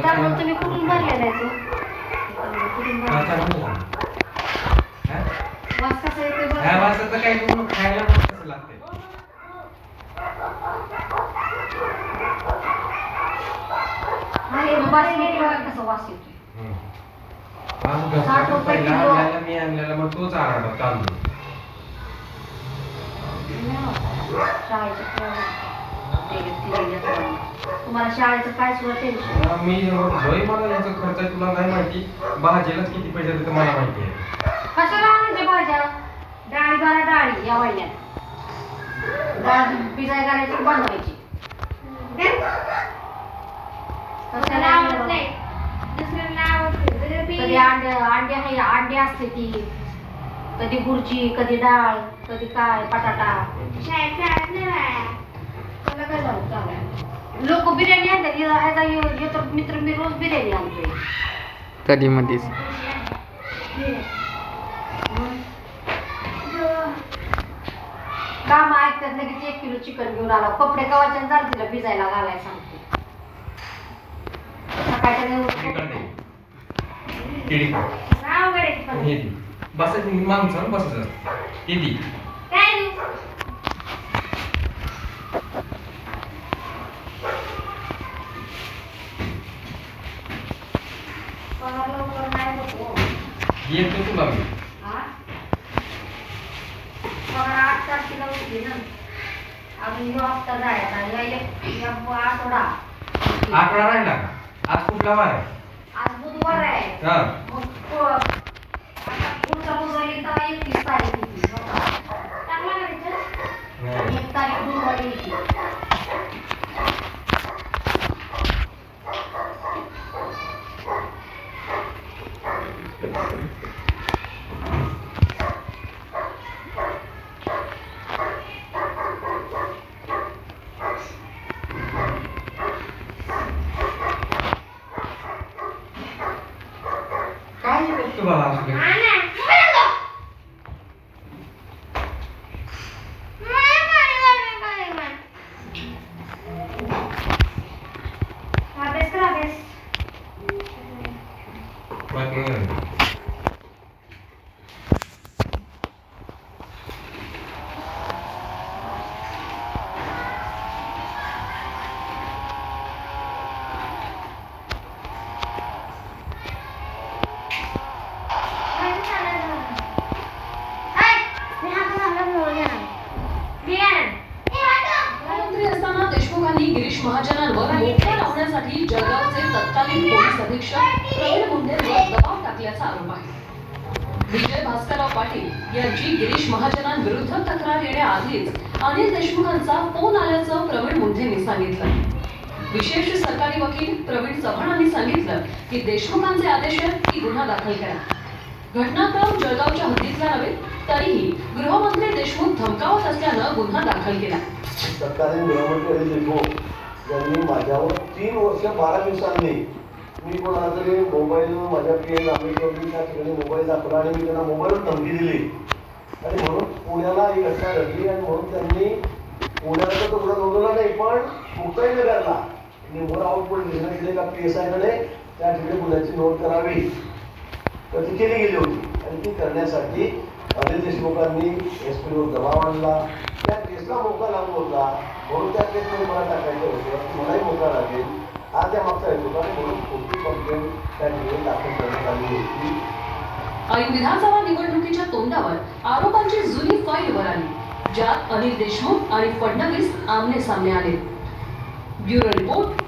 त्यामुळे तुम्ही कुठून भरलेला आहे तो? वास कसा येतोय बघ. ह्या वासाचं काय करून खायला मस्त कसं लागतंय. हे बसले की बघा कसा वास येतोय. आज पहिला आणलेला मी आणलेला मग तोच आराडा तांदूळ. तुम्हाला शाळेचं काय सुद्धा टेन्शन? मी लय मला याचा खर्च आहे तुला नाही माहिती. भाजीलाच किती पैसे देते मला माहिती आहे. कशाला आणायच्या भाज्या? डाळी बारा डाळी या महिन्यात डाळ भिजाय घालायची बनवायची. कशाला आवडत नाही? दुसऱ्यांना आवडते. कधी अंडे असते ती, कधी भुर्जी, कधी डाळ, कधी काय बटाटा. लोक बिर्याणी आणतात. मित्र मी रोज बिर्याणी आणतोय कधी मध्येच. काम ऐकतात लगेच 1 किलो चिकन घेऊन आला. कपडे कवाच्या झालं तिला भिजायला घालाय सांगते. बस माणसं बसत किती येतो तुला मी 8 तारखेला उठली ना. अजून ह्यो हप्ता जायचा. एक आठवडा राहिला का? आज कुठला वार आहे? आज बुधवार आहे. मग आता पुढचा बुधवार येता 31 तारीख येते. चांगला करायचं. 1 तारीख बुधवारी येते. काय करतो बाबा असं? अभ्यास कर अभ्यास. मुख्यमंत्री असताना देशमुखांनी गिरीश महाजनांवर मोर्चा लावण्यासाठी जळगावचे तत्कालीन पोलीस अधीक्षक प्रवीण मुंढेंवर दबाव टाकल्याचा आरोप आहे. विजय भास्करराव पाटील यांची गिरीश महाजनांविरुद्ध तक्रार येण्याआधीच अनिल देशमुखांचा फोन आल्याचं प्रवीण मुंढेंनी सांगितलं. विशेष सरकारी वकील प्रवीण चव्हाणांनी सांगितलं की देशमुखांचे आदेश आहेत की गुन्हा दाखल करा. घटनाक्रम जळगावच्या हद्दीतला नव्हे तरीही गृहमंत्री देशमुख धमकावत असल्यानं गुन्हा दाखल केला. तत्कालीन गृहमंत्री अनिल देशमुख यांनी माझ्यावर 3 वर्ष 12 दिवसांनी मी कोणाला तरी मोबाईल माझ्या पी आंबेडकरांनी त्या ठिकाणी मोबाईल दाखवला आणि मी त्यांना मोबाईलवर धमकी दिली आणि म्हणून पुण्याला ही घटना घडली आणि म्हणून त्यांनी पुण्याला तो गुन्हा नोंदवला नाही पण मुक्ताईनगरला निवड आउटपुट निर्णय दिले का PSIकडे त्या ठिकाणी गुन्ह्याची नोंद करावी तर ती केली गेली होती आणि ती करण्यासाठी अनिल देशमुखांनी SP वर दबाव आणला. त्या केसला मोका लागू होता म्हणून त्या केसमध्ये मला टाकायचं होतं. मलाही मोका लागेल हा त्या मागचा हेतू होता आणि म्हणून खोटी कंप्लेंट त्या ठिकाणी दाखल करण्यात आली होती. ऐन विधानसभा निवडणुकीच्या तोंडावर आरोपांची जुनी फाईल वर आली, ज्यात अनिल देशमुख आणि फडणवीस आमने सामने आले. Bureau report.